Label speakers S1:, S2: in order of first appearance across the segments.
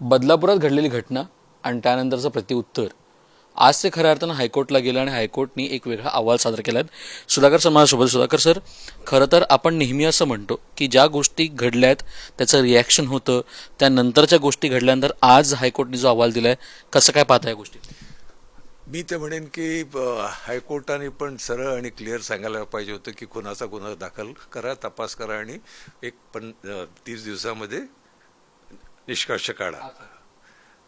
S1: बदलापुरात घडलेली घटना आणि त्यानंतरचं प्रत्युत्तर आज ते खऱ्या अर्थानं हायकोर्टला गेलं आणि हायकोर्टनी एक वेगळा अहवाल सादर केला आहे. सुधाकर सर माझ्यासोबत. सुधाकर सर, खरं तर आपण नेहमी असं म्हणतो की ज्या गोष्टी घडल्यात त्याचं रिॲक्शन होतं, त्यानंतरच्या गोष्टी घडल्यानंतर आज हायकोर्टने जो अहवाल दिला आहे, कसं काय पाहता या गोष्टी?
S2: मी तर म्हणेन की हायकोर्टाने पण सरळ आणि क्लिअर सांगायला पाहिजे होतं की कुणाचा गुन्हा दाखल करा, तपास करा आणि 30 दिवसामध्ये निष्कर्ष काढा.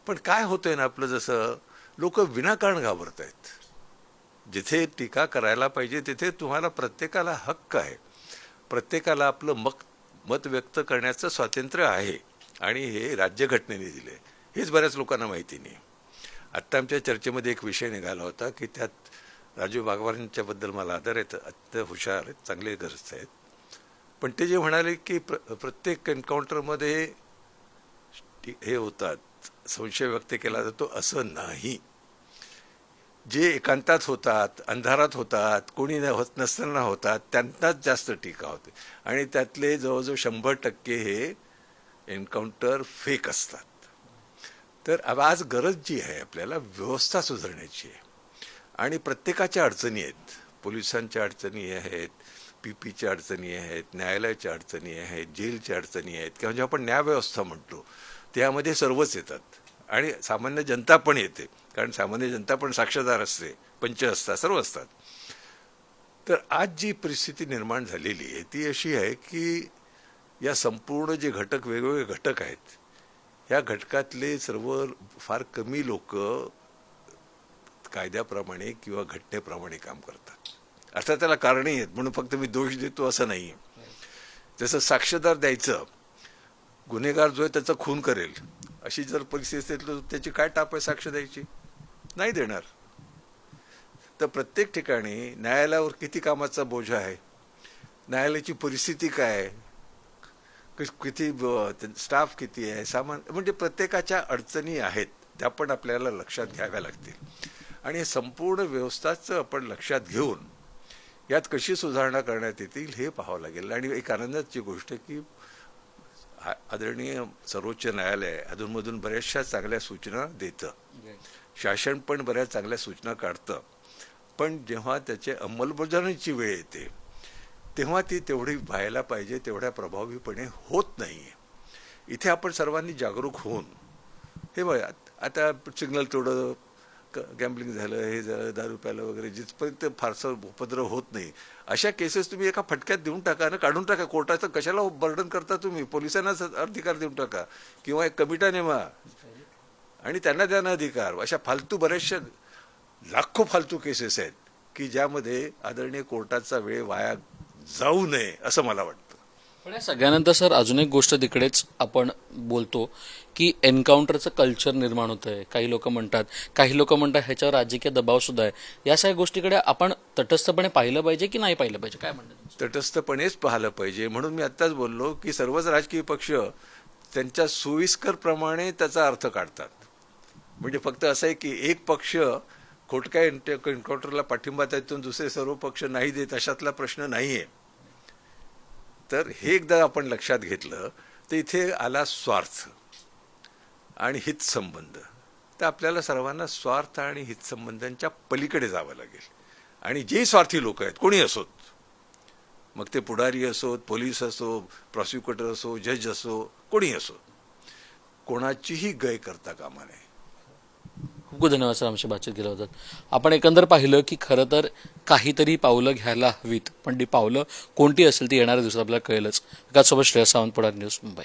S2: पण काय होतंय ना, आपलं जसं लोक विनाकारण घाबरत आहेत. जिथे टीका करायला पाहिजे तिथे तुम्हाला प्रत्येकाला हक्क आहे, प्रत्येकाला आपलं मत व्यक्त करण्याचं स्वातंत्र्य आहे आणि हे राज्यघटनेने दिले. हेच बऱ्याच लोकांना माहिती नाही. आत्ता आमच्या चर्चेमध्ये एक विषय निघाला होता की त्यात राजू बागवारांच्याबद्दल मला आदर आहेत, अत्यंत हुशार आहेत, चांगले गरज आहेत. पण ते जे म्हणाले की प्रत्येक एन्काउंटरमध्ये हे होतात, संशय व्यक्त केला जातो, असं नाही. जे एकांतात होतात, अंधारात होतात, कोणी होत नसताना होतात, त्यांनाच जास्त टीका होते आणि त्यातले जवळजवळ 100% हे एन्काउंटर फेक असतात. तर आज गरज जी आहे आपल्याला व्यवस्था सुधारण्याची आहे आणि प्रत्येकाच्या अडचणी आहेत. पोलिसांच्या अडचणी आहेत, पीपीच्या अडचणी आहेत, न्यायालयाच्या अडचणी आहेत, जेलच्या अडचणी आहेत, किंवा जे आपण न्यायव्यवस्था म्हणतो त्यामध्ये सर्वच येतात आणि सामान्य जनता पण येते, कारण सामान्य जनता पण साक्षीदार असते, पंच असतात, सर्व असतात. तर आज जी परिस्थिती निर्माण झालेली आहे ती अशी आहे की या संपूर्ण जे घटक, वेगवेगळे घटक आहेत, ह्या घटकातले सर्व फार कमी लोक कायद्याप्रमाणे किंवा घटनेप्रमाणे काम करतात. अर्थात त्याला कारणही आहेत, म्हणून फक्त मी दोष देतो असं नाही. जसं साक्षीदार द्यायचं, गुन्हेगार जो आहे त्याचा खून करेल अशी जर परिस्थिती असेल तर त्याची काय टाप आहे साक्ष द्यायची? नाही देणार. तर प्रत्येक ठिकाणी न्यायालयावर किती कामाचा बोजा आहे, न्यायालयाची परिस्थिती काय आहे, किती स्टाफ किती आहे, सामान, म्हणजे प्रत्येकाच्या अडचणी आहेत, त्या पण आपल्याला लक्षात घ्याव्या लागतील आणि संपूर्ण व्यवस्थाचं आपण लक्षात घेऊन यात कशी सुधारणा करण्यात येतील हे पाहावं लागेल. आणि एक आनंदाची गोष्ट की आदरणीय सर्वोच्च न्यायालय अधूनमधून बऱ्याचशा चांगल्या सूचना देतं, शासन पण बऱ्याच चांगल्या सूचना काढतं, पण जेव्हा त्याचे अंमलबजावणीची वेळ येते तेव्हा ती तेवढी व्हायला पाहिजे तेवढ्या प्रभावीपणे होत नाही आहे. इथे आपण सर्वांनी जागरूक होऊन हे बघा, आता सिग्नल तोडं, गॅम्बलिंग झालं, हे झालं, दारू प्यायलं वगैरे, जिथपर्यंत फारसं उपद्रव होत नाही अशा केसेस तुम्ही एका फटक्यात देऊन टाका आणि काढून टाका. कोर्टाचं कशाला बर्डन करता तुम्ही? पोलिसांनाच अधिकार देऊन टाका किंवा एक कमिटा नेमा आणि त्यांना द्या अधिकार. अशा फालतू बऱ्याचशा लाखो फालतू केसेस आहेत की ज्यामध्ये आदरणीय कोर्टाचा वेळ वाया जाऊ नये असं मला वाटतं.
S1: पण या सगळ्यानंतर सर अजून एक गोष्ट तिकडेच आपण बोलतो की एन्काउंटरचं कल्चर निर्माण होतं आहे. काही लोक म्हणतात ह्याच्यावर राजकीय दबाव सुद्धा आहे. या सगळ्या गोष्टीकडे आपण तटस्थपणे पाहिलं पाहिजे की नाही पाहिलं पाहिजे, काय म्हणतात?
S2: तटस्थपणेच पाहिलं पाहिजे. म्हणून मी आत्ताच बोललो की सर्वच राजकीय पक्ष त्यांच्या सोयीस्कर प्रमाणे त्याचा अर्थ काढतात. म्हणजे फक्त असं आहे की एक पक्ष खोटक्या एन्काउंटरला पाठिंबा देतो, दुसरे सर्व पक्ष नाही देत, अशातला प्रश्न नाही आहे. तर हे एकदा आपण लक्षात घेतलं तर इथे आला स्वार्थ आणि हितसंबंध. तर आपल्याला सर्वांना स्वार्थ आणि हितसंबंधांच्या पलीकडे जावं लागेल आणि जे स्वार्थी लोक आहेत, कोणी असोत, मग ते पुढारी असोत, पोलीस असो, प्रॉसिक्युटर असो, जज असो, कोणी असो, कोणाचीही गय करता कामा नये.
S1: खूप धन्यवाद सर, आमची बातचीत केलं होतं. आपण एकंदर पाहिलं की खरं तर काहीतरी पावलं घ्यायला हवीत, पण ती पावलं कोणती असेल ती येणाऱ्या दिवसात आपल्याला कळेलच. एकाचसोबत श्रेयस सावंत, पुढारी न्यूज, मुंबई.